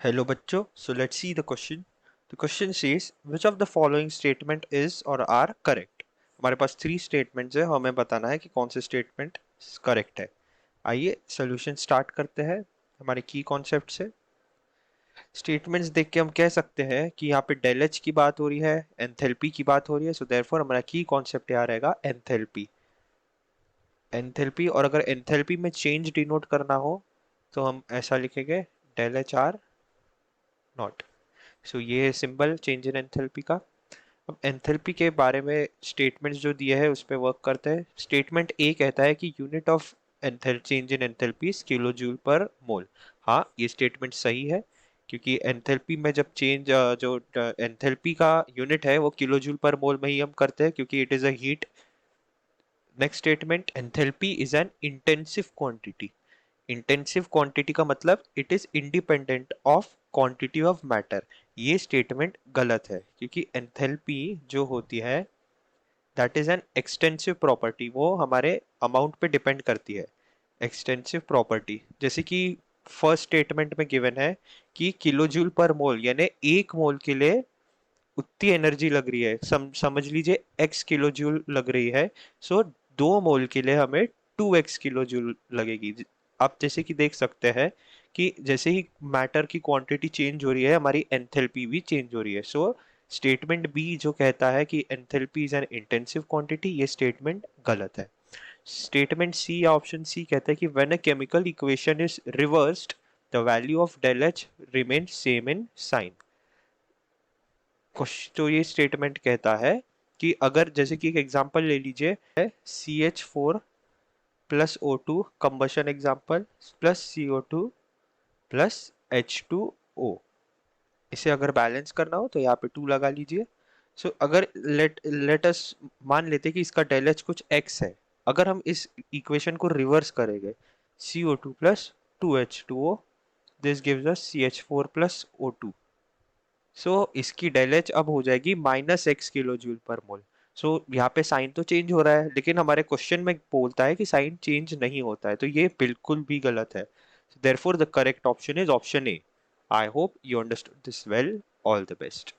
Hello बच्चों, so let's see the question. The question says which of the following statement is or are correct. हमारे पास 3 statements है, हमें बताना है कि कौन से स्टेटमेंट करेक्ट है. आइए सॉल्यूशन स्टार्ट करते हैं. हमारे की कॉन्सेप्ट से स्टेटमेंट्स देख के हम कह सकते हैं कि यहाँ पे डेल एच की बात हो रही है, एंथैल्पी की बात हो रही है, सो देयरफॉर हमारा की कॉन्सेप्ट यहाँ रहेगा एंथैल्पी. एंथैल्पी, और अगर एंथैल्पी में चेंज डिनोट करना हो तो हम ऐसा लिखेंगे डेल एच आर नॉट. सो ये है सिंबल चेंज इन एंथैल्पी का. अब एंथैल्पी के बारे में स्टेटमेंट्स जो दिए है उस पर वर्क करते हैं. स्टेटमेंट ए कहता है कि यूनिट ऑफ एंथैल change in enthalpy is kilojoule per mole. हाँ, ये स्टेटमेंट सही है क्योंकि एंथैल्पी में जब चेंज जो एंथैल्पी का यूनिट है वो किलो जूल पर मोल में ही हम करते हैं क्योंकि it is a heat. Next statement, enthalpy is an intensive quantity. Intensive quantity का मतलब it is independent of quantity of matter. ये स्टेटमेंट गलत है क्योंकि एंथैल्पी जो होती है that is an extensive property, वो हमारे अमाउंट पे डिपेंड करती है. एक्सटेंसिव प्रॉपर्टी जैसे कि फर्स्ट स्टेटमेंट में गिवन है कि किलो जूल पर मोल यानी एक मोल के लिए उतनी एनर्जी लग रही है. समझ लीजिए एक्स किलो जूल लग रही है, सो 2 मोल के लिए हमें 2x किलो जूल लगेगी. आप जैसे कि देख सकते हैं कि जैसे ही मैटर की क्वांटिटी चेंज हो रही है हमारी एंथैल्पी भी चेंज हो रही है. सो स्टेटमेंट बी जो कहता है कि enthalpy is an intensive quantity, ये स्टेटमेंट गलत है. स्टेटमेंट सी या ऑप्शन सी कहता है कि when a chemical equation is reversed the value of del H remains same in sign. तो ये स्टेटमेंट कहता है कि अगर जैसे कि एक एग्जांपल ले लीजिए, CH4 plus O2 combustion example plus CO2 plus H2O. इसे अगर बैलेंस करना हो तो यहाँ पे 2 लगा लीजिए. सो अगर लेट अस मान लेते कि इसका डेल एच कुछ x है. अगर हम इस इक्वेशन को रिवर्स करेंगे, CO2 plus 2H2O, this gives us CH4 plus O2. सो इसकी डेल एच अब हो जाएगी -x किलो जूल पर मोल. सो यहाँ पे साइन तो चेंज हो रहा है लेकिन हमारे क्वेश्चन में बोलता है कि साइन चेंज नहीं होता है, तो ये बिल्कुल भी गलत है. Therefore the correct option is option A. I hope you understood this well. All the best.